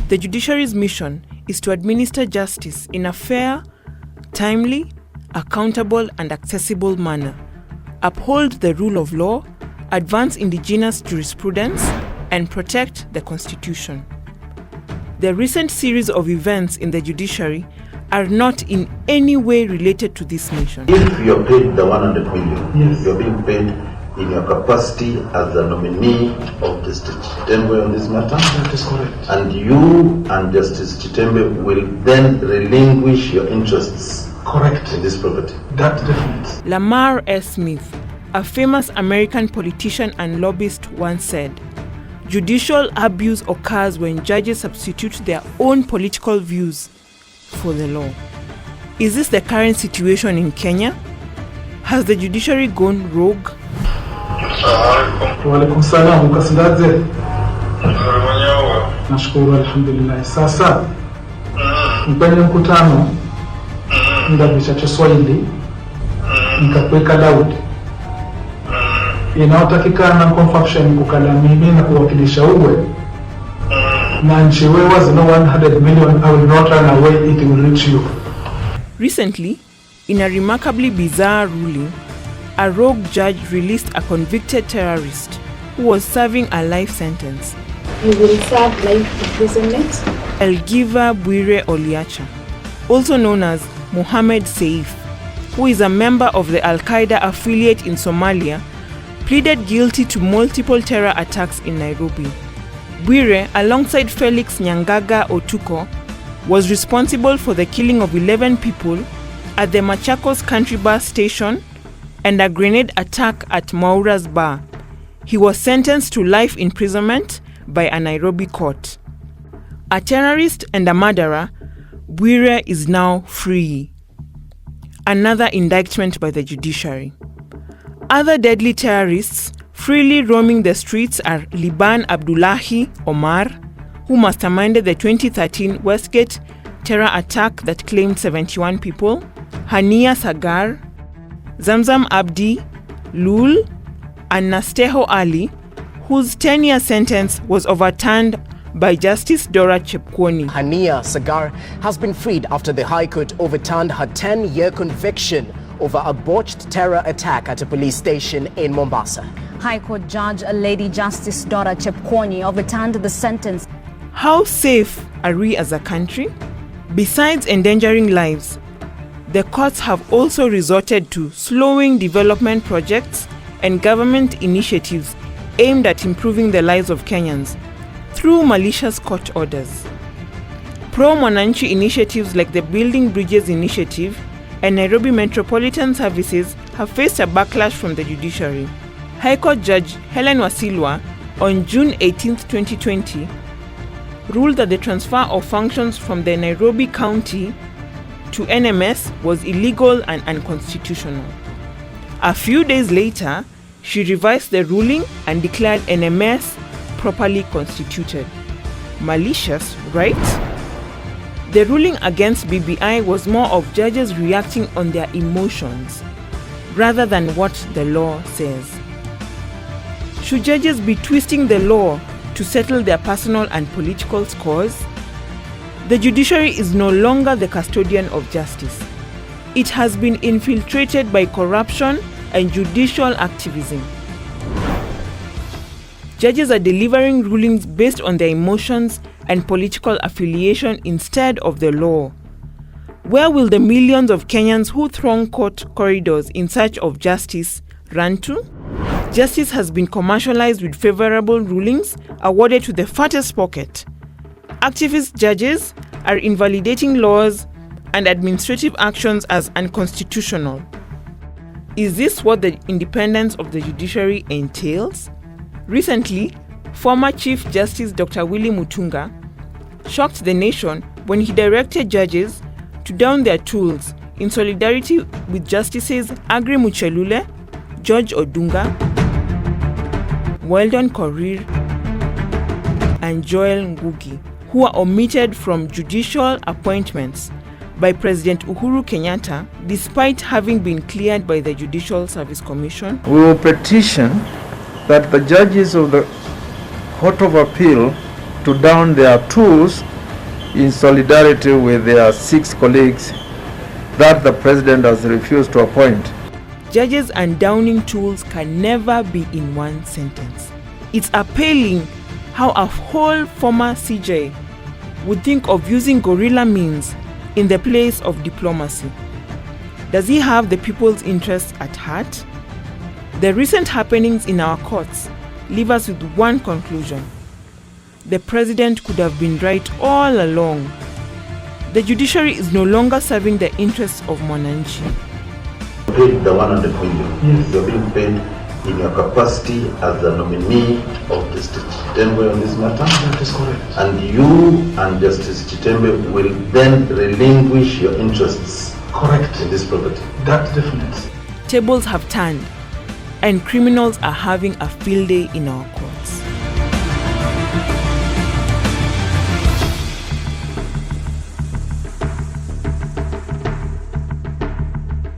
The judiciary's mission is to administer justice in a fair, timely, accountable, and accessible manner, uphold the rule of law, advance indigenous jurisprudence, and protect the Constitution. The recent series of events in the judiciary are not in any way related to this mission. If you're paid the 100 million, yes, you're being paid in your capacity as the nominee of Justice Chitembe on this matter. That is correct. And you and Justice Chitembe will then relinquish your interests. Correct. In this property. That definitely. Lamar S. Smith, a famous American politician and lobbyist, once said, "Judicial abuse occurs when judges substitute their own political views for the law." Is this the current situation in Kenya? Has the judiciary gone rogue? Walaikum salam, ukasidaje? Nashukuru alhamdulillah. Sasa mpende mkutano ndavisha Kiswahili nikakweka Daudi inaotakikana confaction kukala mimi na kuwakilisha uwe na nchi wewe zino 100 million. I will not run away, it will reach you. Recently, in a remarkably bizarre ruling, a rogue judge released a convicted terrorist who was serving a life sentence. You will serve life imprisonment. Elgiva Bwire Oliacha, also known as Mohammed Saif, who is a member of the Al-Qaeda affiliate in Somalia, pleaded guilty to multiple terror attacks in Nairobi. Bwire, alongside Felix Nyangaga Otuko, was responsible for the killing of 11 people at the Machakos Country Bar Station and a grenade attack at Maura's Bar. He was sentenced to life imprisonment by a Nairobi court. A terrorist and a murderer, Bwire is now free. Another indictment by the judiciary. Other deadly terrorists freely roaming the streets are Liban Abdullahi Omar, who masterminded the 2013 Westgate terror attack that claimed 71 people, Hania Sagar, Zamzam Abdi, Lul, and Nasteho Ali, whose 10-year sentence was overturned by Justice Dora Chepkwony. Hania Sagar has been freed after the High Court overturned her 10-year conviction over a botched terror attack at a police station in Mombasa. High Court Judge Lady Justice Dora Chepkwony overturned the sentence. How safe are we as a country? Besides endangering lives, the courts have also resorted to slowing development projects and government initiatives aimed at improving the lives of Kenyans through malicious court orders. Pro-Mwananchi initiatives like the Building Bridges Initiative and Nairobi Metropolitan Services have faced a backlash from the judiciary. High Court Judge Helen Wasilwa, on June 18, 2020, ruled that the transfer of functions from the Nairobi County to NMS was illegal and unconstitutional. A few days later, she revised the ruling and declared NMS properly constituted. Malicious, right? The ruling against BBI was more of judges reacting on their emotions rather than what the law says. Should judges be twisting the law to settle their personal and political scores? The judiciary is no longer the custodian of justice. It has been infiltrated by corruption and judicial activism. Judges are delivering rulings based on their emotions and political affiliation instead of the law. Where will the millions of Kenyans who throng court corridors in search of justice run to? Justice has been commercialized with favorable rulings awarded to the fattest pocket. Activist judges are invalidating laws and administrative actions as unconstitutional. Is this what the independence of the judiciary entails? Recently, former Chief Justice Dr. Willy Mutunga shocked the nation when he directed judges to down their tools in solidarity with Justices Aggrey Muchelule, George Odunga, Weldon Korir, and Joel Ngugi, who are omitted from judicial appointments by President Uhuru Kenyatta despite having been cleared by the Judicial Service Commission. We will petition that the judges of the Court of Appeal to down their tools in solidarity with their 6 colleagues that the president has refused to appoint. Judges and downing tools can never be in one sentence. It's appalling how a whole former CJ would think of using guerrilla means in the place of diplomacy. Does he have the people's interests at heart? The recent happenings in our courts leave us with one conclusion. The president could have been right all along. The judiciary is no longer serving the interests of Mwananchi. Paid the 100 million. Yes. You're being paid in your capacity as the nominee of Justice Chitembe on this matter. That is correct. And you and Justice Chitembe will then relinquish your interests Correct. in this property. That's definite. Tables have turned, and criminals are having a field day in our courts.